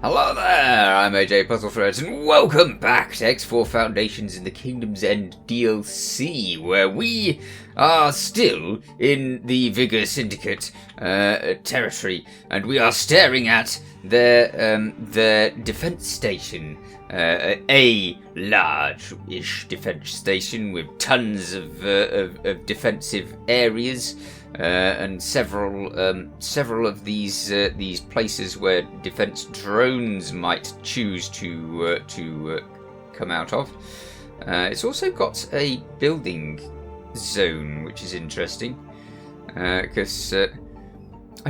Hello there, I'm PuzzleFerret, and welcome back to X4 Foundations in the Kingdom's End DLC, where we are still in the Vigor Syndicate territory, and we are staring at their defense station, a large-ish defense station with tons of defensive areas. And several of these places where defense drones might choose to come out of. It's also got a building zone, which is interesting, because I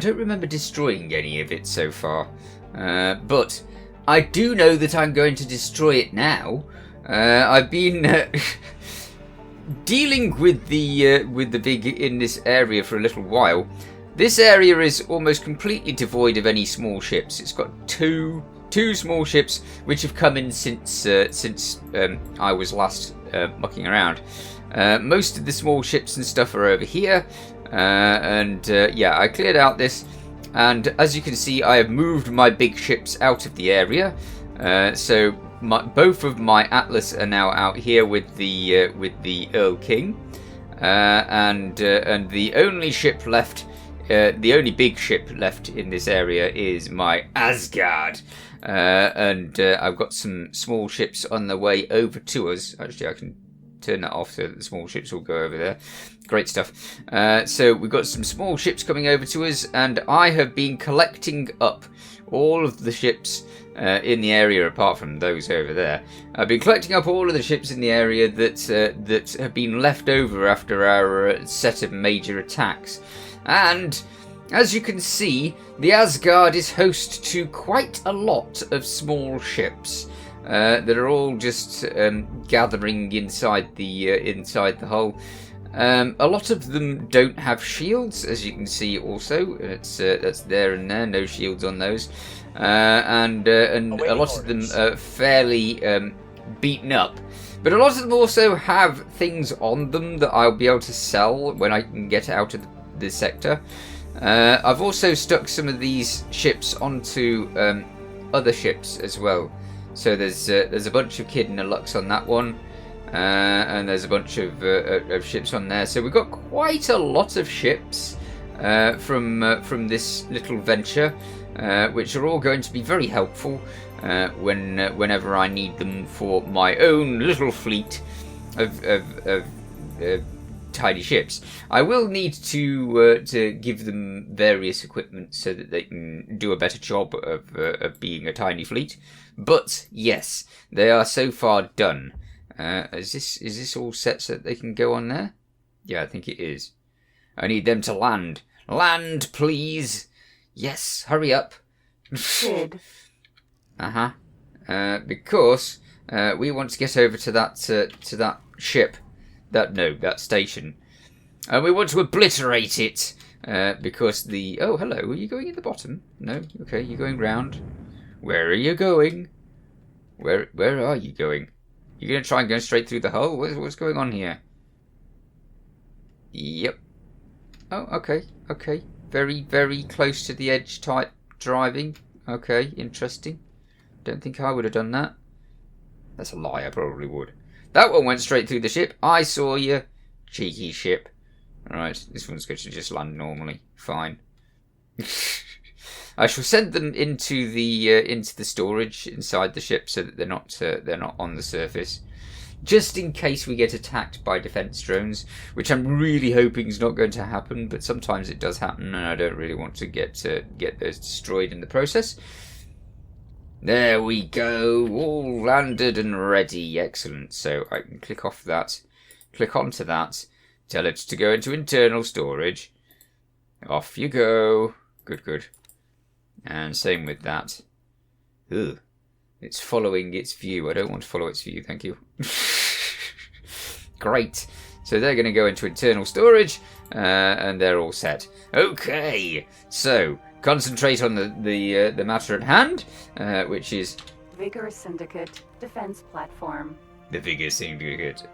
don't remember destroying any of it so far, but I do know that I'm going to destroy it now. I've been dealing with the big in this area for a little while. This area is almost completely devoid of any small ships. It's got two small ships which have come in since I was last mucking around. Most of the small ships and stuff are over here, yeah, I cleared out this, and as you can see, I have moved my big ships out of the area. So both of my Atlas are now out here with the Earl King, and the only ship left, the only big ship left in this area is my Asgard, and I've got some small ships on the way over to us. Actually, I can turn that off so that the small ships will go over there. Great stuff. So we've got some small ships coming over to us, and I have been collecting up all of the ships in the area, apart from those over there. I've been collecting up all of the ships in the area that have been left over after our set of major attacks. And as you can see, the Asgard is host to quite a lot of small ships that are all just gathering inside the hull. A lot of them don't have shields, as you can see. Also, that's there and there, no shields on those. And a lot of them are fairly beaten up, but a lot of them also have things on them that I'll be able to sell when I can get out of the sector. I've also stuck some of these ships onto other ships as well. So there's a bunch of Kid and a Lux on that one, and there's a bunch of ships on there. So we've got quite a lot of ships from this little venture. Which are all going to be very helpful whenever I need them for my own little fleet of tiny ships. I will need to give them various equipment so that they can do a better job of being a tiny fleet. But yes, they are so far done. Is this all set so that they can go on there? Yeah, I think it is. I need them to land. Land, please. Yes, hurry up. Good. Because we want to get over to that ship, that station, and we want to obliterate it. Because oh, hello. Are you going in the bottom? No. Okay, you're going round. Where are you going? Where are you going? You're gonna try and go straight through the hull? What's going on here? Yep. Oh, okay. Very, very close to the edge type driving. Okay, interesting. Don't think I would have done that. That's a lie, I probably would. That one went straight through the ship. I saw you. Cheeky ship. Alright, this one's going to just land normally. Fine. I shall send them into the storage inside the ship so that they're not on the surface. Just in case we get attacked by defense drones, which I'm really hoping is not going to happen, but sometimes it does happen, and I don't really want to get those destroyed in the process. There we go, all landed and ready. Excellent. So I can click off that, click onto that, tell it to go into internal storage. Off you go. Good. And same with that. Ugh. It's following its view. I don't want to follow its view, thank you. Great. So they're going to go into internal storage, and they're all set. Okay. So concentrate on the matter at hand, which is Vigor Syndicate Defense Platform. The Vigor Syndicate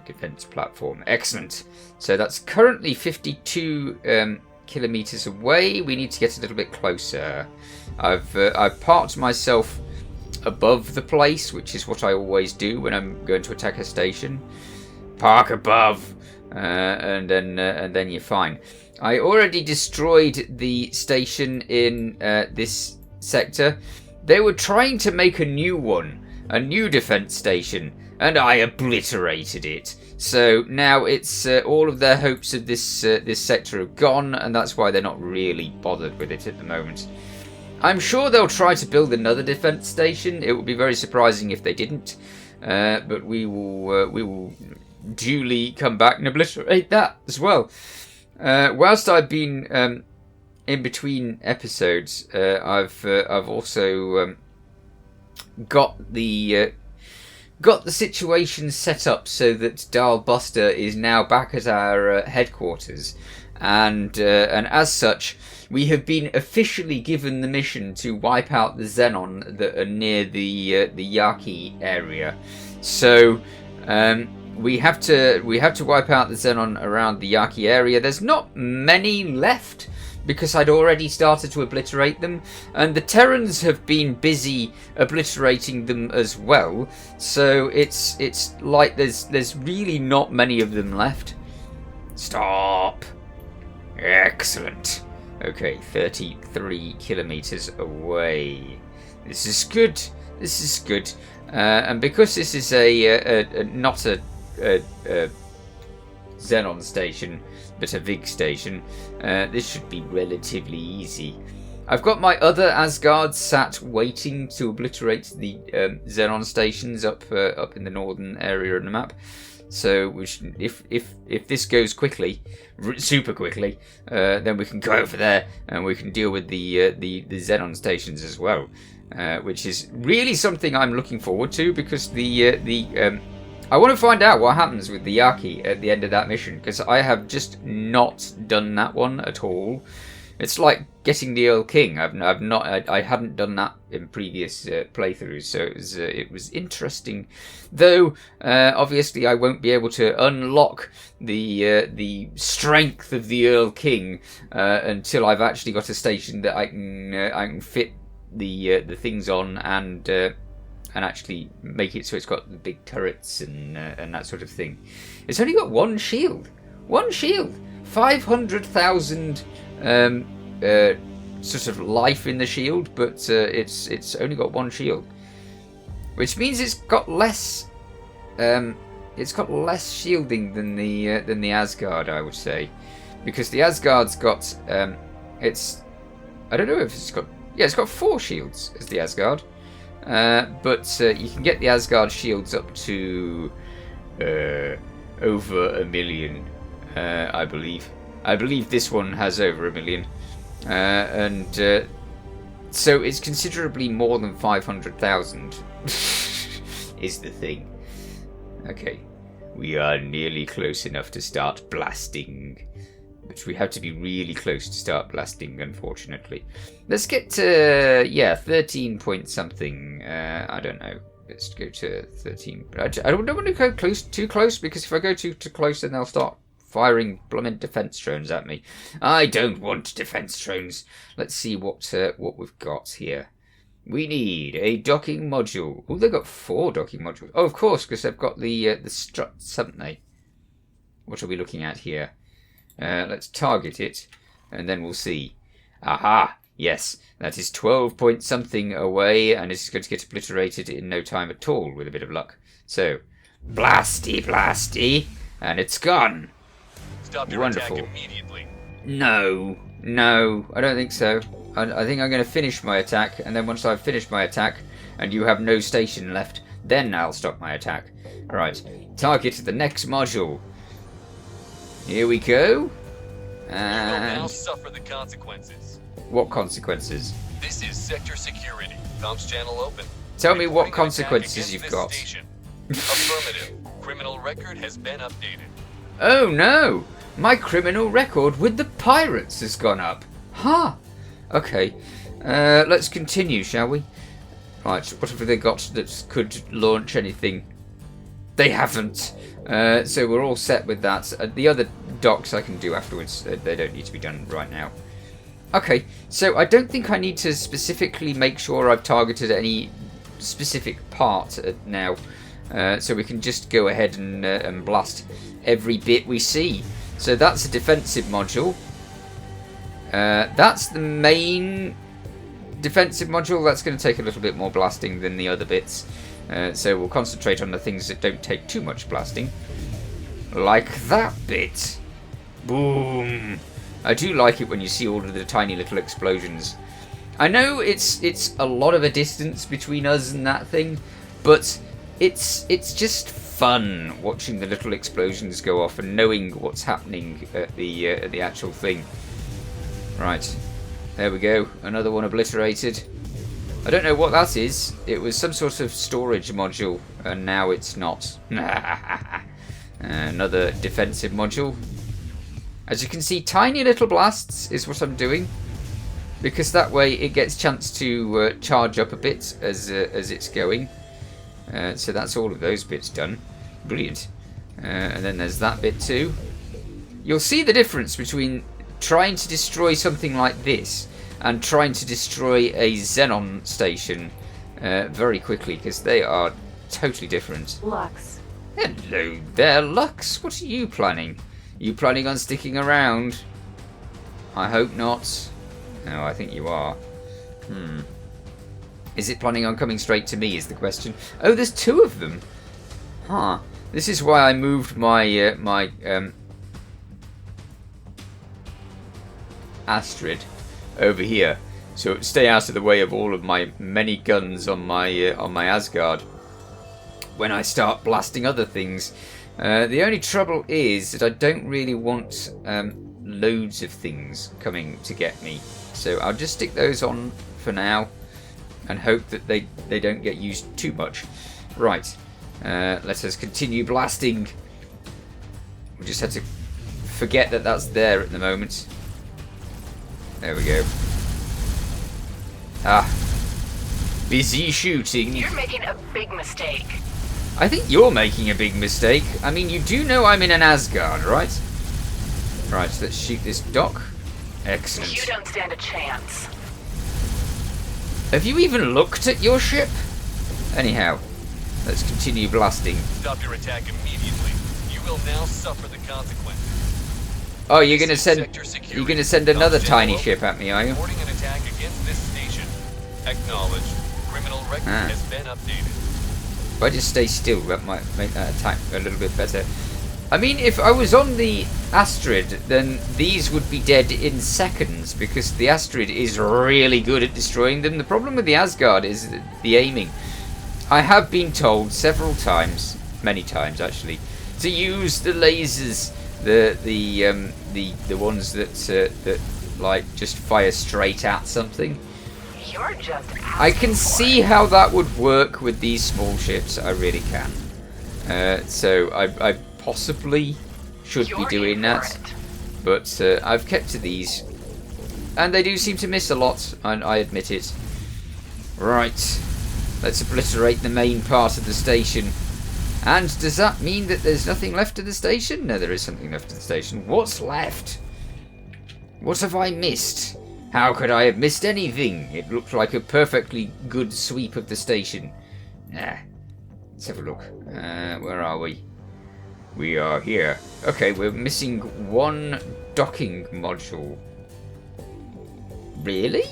defense platform. Excellent. So that's currently 52 kilometers away. We need to get a little bit closer. I've parked myself above the place, which is what I always do when I'm going to attack a station. Park above, and then you're fine. I already destroyed the station in this sector. They were trying to make a new one, a new defense station, and I obliterated it. So now it's all of their hopes of this sector are gone, and that's why they're not really bothered with it at the moment. I'm sure they'll try to build another defense station. It would be very surprising if they didn't, but we will duly come back and obliterate that as well. Whilst I've been in between episodes, I've also got the situation set up so that Darl Buster is now back at our headquarters, and as such, we have been officially given the mission to wipe out the Xenon that are near the Yaki area. So we have to wipe out the Xenon around the Yaki area. There's not many left, because I'd already started to obliterate them, and the Terrans have been busy obliterating them as well, so it's like there's really not many of them left. Stop. Excellent. Okay, 33 kilometers away. This is good. This is good. And because this is not a Xenon station, but a Vig station, this should be relatively easy. I've got my other Asgards sat waiting to obliterate the Xenon stations up in the northern area of the map. So if this goes quickly, super quickly, then we can go over there and we can deal with the Xenon stations as well, which is really something I'm looking forward to, because I want to find out what happens with the Yaki at the end of that mission, because I have just not done that one at all. It's like getting the Earl King. I hadn't done that in previous playthroughs, so it was interesting. Though obviously I won't be able to unlock the strength of the Earl King until I've actually got a station that I can fit the things on and actually make it so it's got the big turrets and that sort of thing. It's only got one shield. 500,000 sort of life in the shield, but it's only got one shield, which means it's got less shielding than the Asgard, I would say, because the Asgard's got I don't know if it's got 4 shields as the Asgard, but you can get the Asgard shields up to over 1 million, I believe. I believe this one has over 1 million. So it's considerably more than 500,000 is the thing. Okay, we are nearly close enough to start blasting, but we have to be really close to start blasting, unfortunately. Let's get to 13 point something. I don't know. Let's go to 13. I don't want to go too close, because if I go too close, then they'll start firing blooming defense drones at me. I don't want defense drones. Let's see what we've got here. We need a docking module. Oh, they've got 4 docking modules. Oh, of course, because they've got the struts, haven't they? What are we looking at here? Let's target it, and then we'll see. Aha! Yes, that is 12 point something away, and it's going to get obliterated in no time at all, with a bit of luck. So, blasty, and it's gone. Stop your Wonderful. attack immediately. No, I don't think so. I think I'm going to finish my attack, and then once I've finished my attack, and you have no station left, then I'll stop my attack. Right, target the next module. Here we go. You will now And suffer the consequences. what consequences? This is sector security. Comms channel open. Tell me what Reporting an attack consequences against you've this got. station. Affirmative. Criminal record has been updated. Oh no! My criminal record with the pirates has gone up. Ha! Huh. Okay. Let's continue, shall we? Right, what have they got that could launch anything? they haven't. So we're all set with that. The other docks I can do afterwards. They don't need to be done right now. Okay, so I don't think I need to specifically make sure I've targeted any specific part now. So we can just go ahead and blast every bit we see. So that's a defensive module. That's the main defensive module. That's going to take a little bit more blasting than the other bits. So we'll concentrate on the things that don't take too much blasting. Like that bit. Boom. I do like it when you see all of the tiny little explosions. I know it's a lot of a distance between us and that thing, but it's just fun watching the little explosions go off and knowing what's happening at the actual thing. Right, there we go. Another one obliterated. I don't know what that is. It was some sort of storage module, and now it's not. Another defensive module. As you can see, tiny little blasts is what I'm doing, because that way it gets a chance to charge up a bit as it's going. So that's all of those bits done. Brilliant. And then there's that bit too. You'll see the difference between trying to destroy something like this and trying to destroy a Xenon station very quickly, because they are totally different. Lux. Hello there, Lux. What are you planning? Are you planning on sticking around? I hope not. No, I think you are. Is it planning on coming straight to me is the question. Oh, there's two of them. Huh. This is why I moved my Astrid over here, so it would stay out of the way of all of my many guns on my Asgard when I start blasting other things. The only trouble is that I don't really want loads of things coming to get me, so I'll just stick those on for now and hope that they don't get used too much. Right, let us continue blasting. We just had to forget that that's there at the moment. There we go. Ah. Busy shooting. You're making a big mistake. I think you're making a big mistake. I mean, you do know I'm in an Asgard, right? Right, let's shoot this dock. Excellent. You don't stand a chance. Have you even looked at your ship? Anyhow, let's continue blasting. Stop your attack immediately. You will now suffer the consequences. Oh, you're gonna send another tiny ship at me, are you? Reporting an attack against this station. Acknowledged. Criminal record has been updated. If I just stay still, that might make that attack a little bit better. I mean, if I was on the Astrid, then these would be dead in seconds, because the Astrid is really good at destroying them. The problem with the Asgard is the aiming. I have been told several times, many times actually, to use the lasers, the ones that like just fire straight at something. You're just I can see how that would work with these small ships. I really can. So I possibly should be doing that, but I've kept to these, and they do seem to miss a lot, and I admit it. Right, let's obliterate the main part of the station. And does that mean that there's nothing left of the station? No, there is something left of the station. What's left? What have I missed? How could I have missed anything? It looked like a perfectly good sweep of the station. Let's have a look. Where are we? We are here. Okay, we're missing one docking module. Really?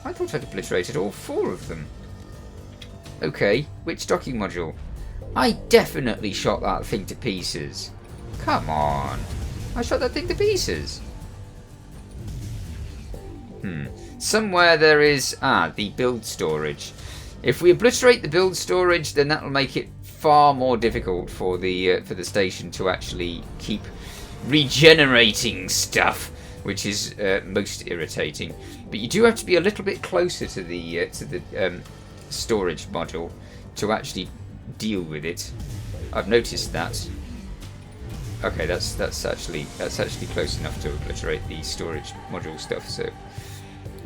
I thought I'd obliterated all four of them. Okay, which docking module? I definitely shot that thing to pieces. Come on. I shot that thing to pieces. Somewhere there is... the build storage. If we obliterate the build storage, then that'll make it far more difficult for the station to actually keep regenerating stuff, which is most irritating. But you do have to be a little bit closer to the storage module to actually deal with it. I've noticed that. Okay, that's actually close enough to obliterate the storage module stuff. So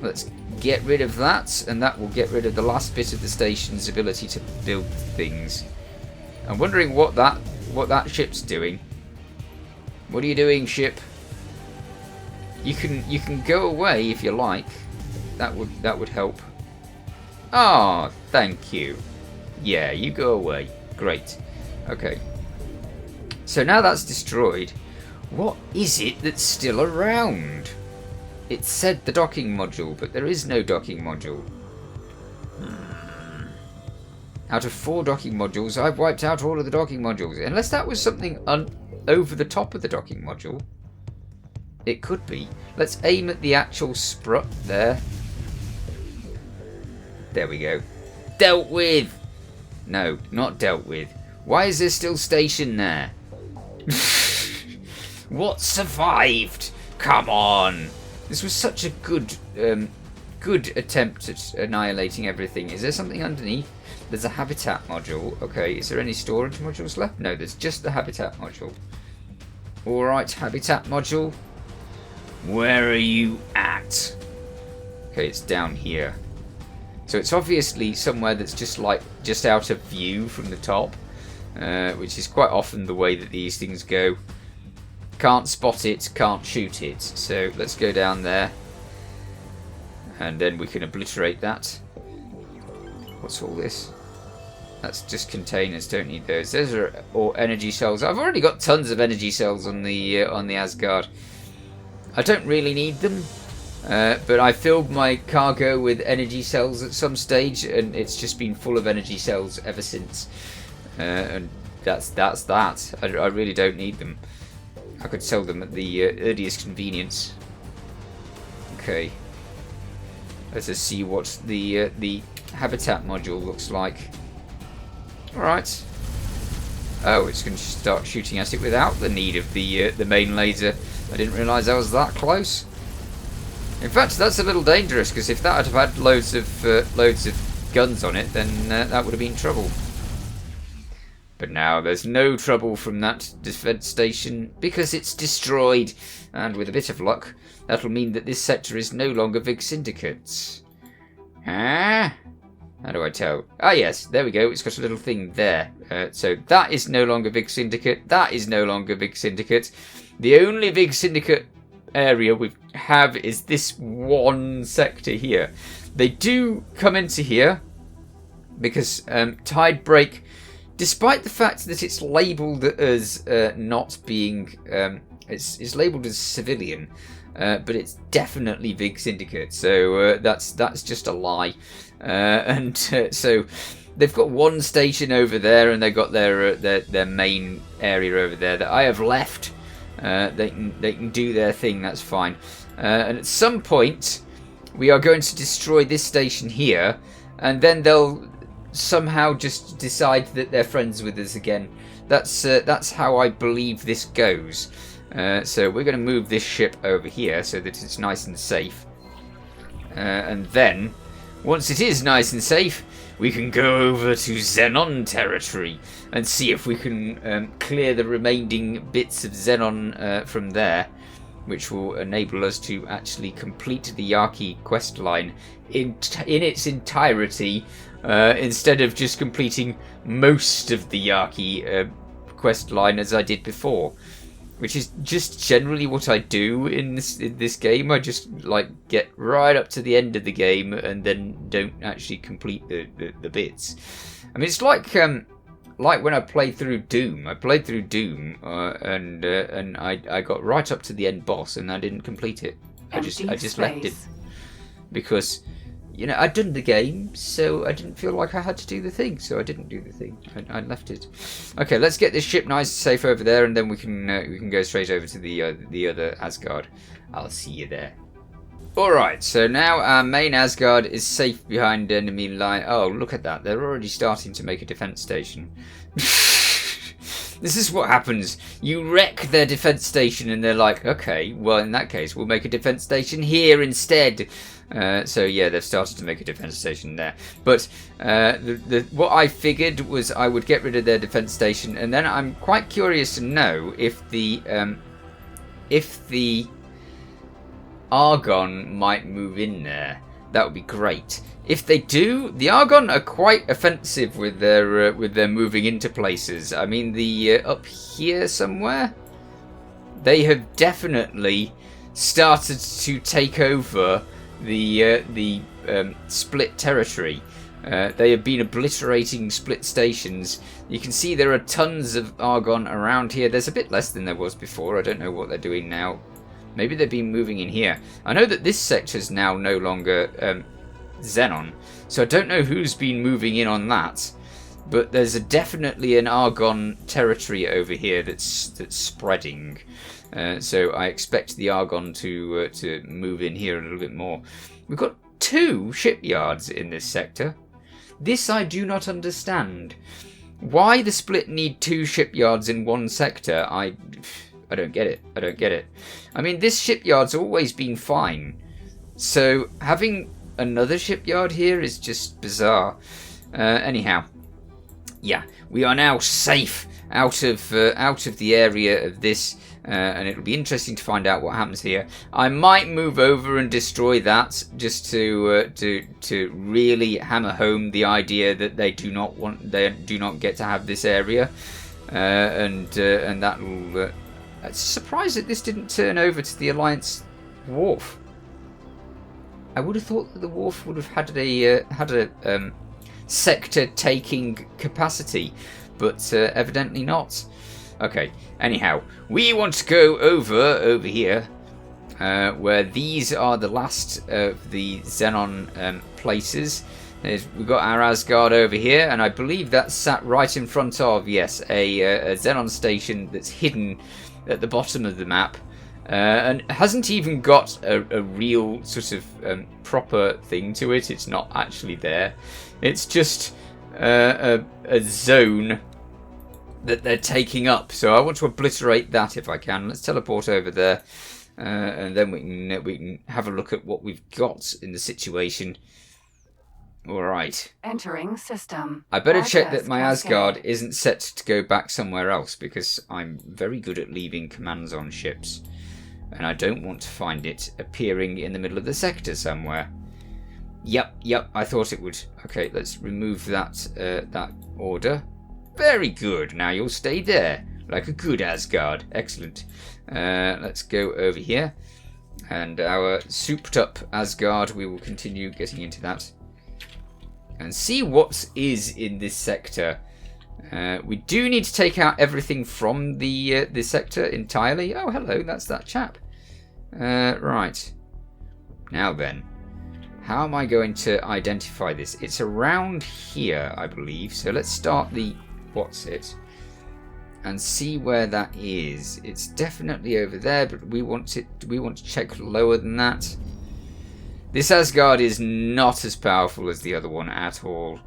let's get rid of that, and that will get rid of the last bit of the station's ability to build things. I'm wondering what that ship's doing. What are you doing, ship? You can go away if you like. That would help. Ah, thank you. Yeah, you go away. Great. Okay. So now that's destroyed, what is it that's still around? It said the docking module, but there is no docking module. Out of 4 docking modules, I've wiped out all of the docking modules. Unless that was something over the top of the docking module. It could be. Let's aim at the actual sprut there. There we go. Dealt with! No, not dealt with. Why is there still station there? What survived? Come on! This was such a good attempt at annihilating everything. Is there something underneath? There's a habitat module. Okay, is there any storage modules left? No, there's just the habitat module. Alright, habitat module. Where are you at? Okay, it's down here. So it's obviously somewhere that's just out of view from the top. Which is quite often the way that these things go. Can't spot it, can't shoot it. So let's go down there. And then we can obliterate that. What's all this? That's just containers, don't need those. Those are all energy cells. I've already got tons of energy cells on the Asgard. I don't really need them. But I filled my cargo with energy cells at some stage, and it's just been full of energy cells ever since. And that's that. I really don't need them. I could sell them at the earliest convenience. Okay. Let's just see what the habitat module looks like. Alright. Oh, it's going to start shooting at it without the need of the main laser. I didn't realise I was that close. In fact, that's a little dangerous, because if that had had loads of guns on it, then that would have been trouble. But now there's no trouble from that defense station because it's destroyed. And with a bit of luck, that'll mean that this sector is no longer Vig Syndicate. Huh? How do I tell? Ah, yes, there we go. It's got a little thing there. So that is no longer Vig Syndicate. That is no longer Vig Syndicate. The only Vig Syndicate area we have is this one sector here. They do come into here because Tide Break, despite the fact that it's labelled as not being, it's labelled as civilian, but it's definitely Vig Syndicate. So that's just a lie. So they've got one station over there, and they've got their main area over there that I have left. They can do their thing. That's fine. And at some point, we are going to destroy this station here, and then they'll somehow just decide that they're friends with us again. That's how I believe this goes. So we're going to move this ship over here so that it's nice and safe. And then, once it is nice and safe, we can go over to Xenon territory and see if we can clear the remaining bits of Xenon from there, which will enable us to actually complete the Yaki quest line in its entirety, instead of just completing most of the Yaki quest line as I did before, which is just generally what I do in this game. I just get right up to the end of the game and then don't actually complete the bits. I mean, it's like when I played through Doom. I played through Doom and I got right up to the end boss and I didn't complete it. I just left it because, you know, I'd done the game, so I didn't feel like I had to do the thing, so I didn't do the thing. I left it. Okay, let's get this ship nice and safe over there, and then we can go straight over to the other Asgard. I'll see you there. Alright, so now our main Asgard is safe behind enemy line. Oh, look at that. They're already starting to make a defense station. This is what happens. You wreck their defense station and they're like, okay, well, in that case, we'll make a defense station here instead. So yeah, they've started to make a defense station there. But what I figured was I would get rid of their defense station, and then I'm quite curious to know if the Argon might move in there. that would be great. If they do, the Argon are quite offensive with their moving into places. I mean, the up here somewhere, they have definitely started to take over the split territory. They have been obliterating split stations. You can see there are tons of Argon around here. There's a bit less than there was before. I don't know what they're doing now. Maybe they've been moving in here. I know that this sector is now no longer Xenon, so I don't know who's been moving in on that. But there's definitely an Argon territory over here that's spreading. So I expect the Argon to move in here a little bit more. We've got 2 shipyards in this sector. This I do not understand. Why the split need 2 shipyards in one sector? I don't get it. I don't get it. I mean, this shipyard's always been fine. So having another shipyard here is just bizarre. Anyhow, yeah, we are now safe out of the area of this, and it'll be interesting to find out what happens here. I might move over and destroy that just to really hammer home the idea that they do not get to have this area, and that will. It's surprised that this didn't turn over to the Alliance wharf. I would have thought that the wharf would have had a sector-taking capacity, but evidently not. Okay. Anyhow, we want to go over here, where these are the last of the Xenon places. We've got our Asgard over here, and I believe that's sat right in front of, yes, a Xenon station that's hidden at the bottom of the map, and hasn't even got a real sort of proper thing to it. It's not actually there. It's just a zone that they're taking up. So I want to obliterate that if I can. Let's teleport over there, and then we can have a look at what we've got in the situation. All right. Entering system. I better check that my Asgard isn't set to go back somewhere else, because I'm very good at leaving commands on ships, and I don't want to find it appearing in the middle of the sector somewhere. Yep, I thought it would. Okay, let's remove that order. Very good. Now you'll stay there like a good Asgard. Excellent. Let's go over here, and our souped up Asgard, we will continue getting into that and see what is in this sector. We do need to take out everything from the sector entirely. Oh, hello, that's that chap. Right. Now then, how am I going to identify this? It's around here, I believe. So let's start the what's it and see where that is. It's definitely over there, but we want to check lower than that. This Asgard is not as powerful as the other one at all.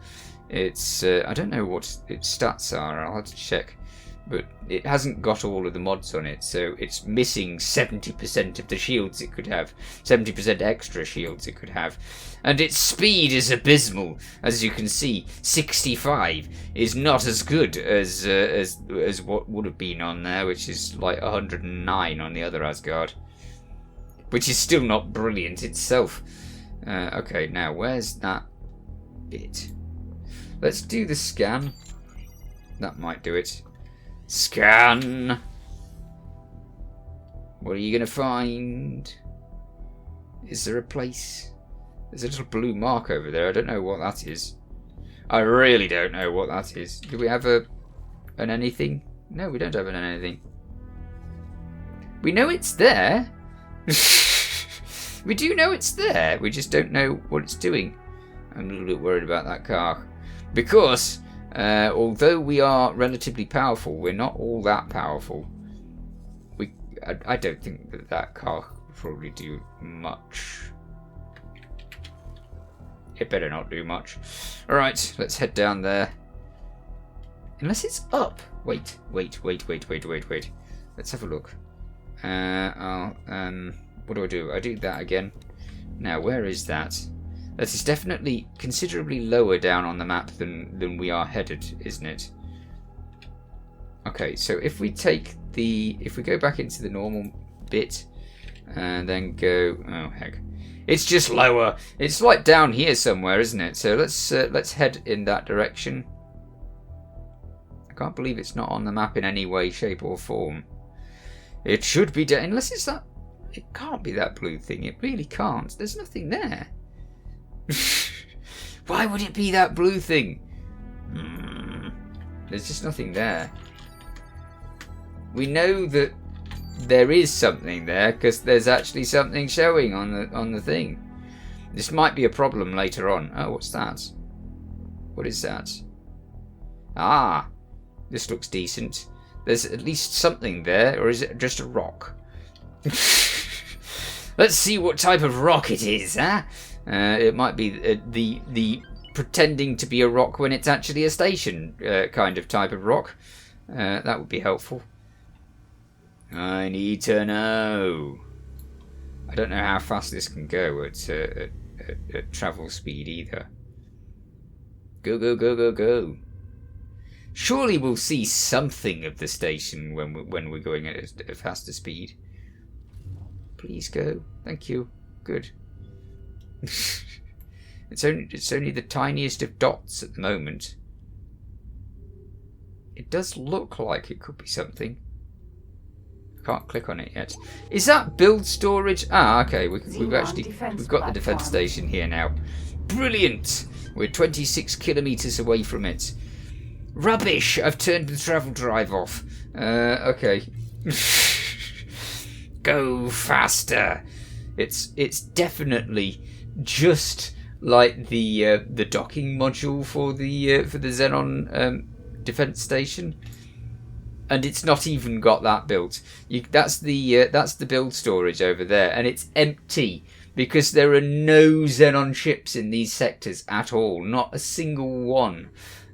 It's I don't know what its stats are. I'll have to check, but it hasn't got all of the mods on it, so it's missing 70% of the shields it could have, 70% extra shields it could have, and its speed is abysmal. As you can see, 65 is not as good as what would have been on there, which is like 109 on the other Asgard, which is still not brilliant itself. Okay, now where's that bit? Let's do the scan. That might do it. Scan! What are you going to find? Is there a place? There's a little blue mark over there. I don't know what that is. I really don't know what that is. Do we have an anything? No, we don't have an anything. We know it's there. We do know it's there. We just don't know what it's doing. I'm a little bit worried about that car. Because, although we are relatively powerful, we're not all that powerful. I don't think that car will probably do much. It better not do much. Alright, let's head down there. Unless it's up. Wait. Let's have a look. What do? I do that again. Now, where is that? That is definitely considerably lower down on the map than we are headed, isn't it? Okay, so if we go back into the normal bit and then go, oh heck. It's just lower. It's like down here somewhere, isn't it? So let's head in that direction. I can't believe it's not on the map in any way, shape or form. It should be down, unless it's that. It can't be that blue thing. It really can't. There's nothing there. Why would it be that blue thing? There's just nothing there. We know that there is something there because there's actually something showing on the thing. This might be a problem later on. Oh, what's that? What is that? Ah, this looks decent. There's at least something there, or is it just a rock? Let's see what type of rock it is, huh? It might be the pretending to be a rock when it's actually a station kind of type of rock. That would be helpful. I need to know. I don't know how fast this can go at travel speed either. Go, go, go, go, go. Surely we'll see something of the station when we're going at a faster speed. Please go. Thank you. Good. It's only the tiniest of dots at the moment. It does look like it could be something. I can't click on it yet. Is that build storage? Ah, okay. We've got the defense station here now. Brilliant. We're 26 kilometers away from it. Rubbish! I've turned the travel drive off. Okay. Go faster. It's definitely just like the docking module for the Xenon defense station, and it's not even got that built. That's the build storage over there, and it's empty because there are no Xenon ships in these sectors at all. Not a single one.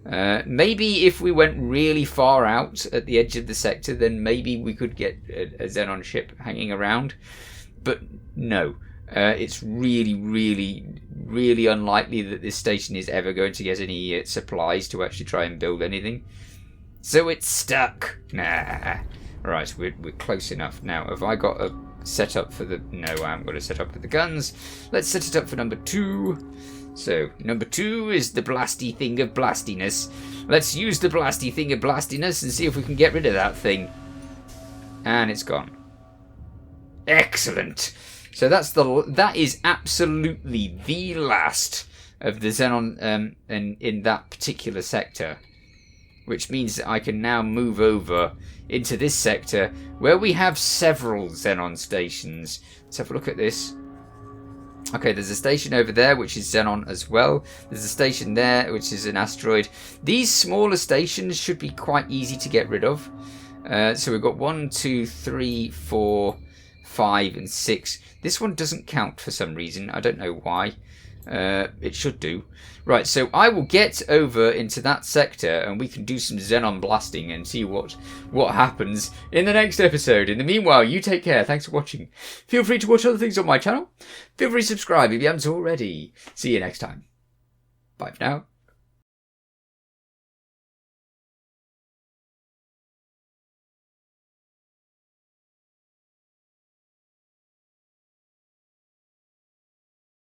Maybe if we went really far out at the edge of the sector, then maybe we could get a Xenon ship hanging around. But no, it's really, really, really unlikely that this station is ever going to get any supplies to actually try and build anything. So it's stuck. Nah. Right, we're close enough now. Have I got a setup for the... No, I haven't got a setup for the guns. Let's set it up for number 2. So, number 2 is the blasty thing of blastiness. Let's use the blasty thing of blastiness and see if we can get rid of that thing. And it's gone. Excellent. So that is absolutely the last of the Xenon in that particular sector. Which means that I can now move over into this sector where we have several Xenon stations. Let's have a look at this. Okay, there's a station over there, which is Xenon as well. There's a station there, which is an asteroid. These smaller stations should be quite easy to get rid of. So we've got 1, 2, 3, 4, 5, and 6. This one doesn't count for some reason. I don't know why. It should do. Right, so I will get over into that sector and we can do some Xenon blasting and see what happens in the next episode. In the meanwhile, you take care. Thanks for watching. Feel free to watch other things on my channel. Feel free to subscribe if you haven't already. See you next time. Bye for now.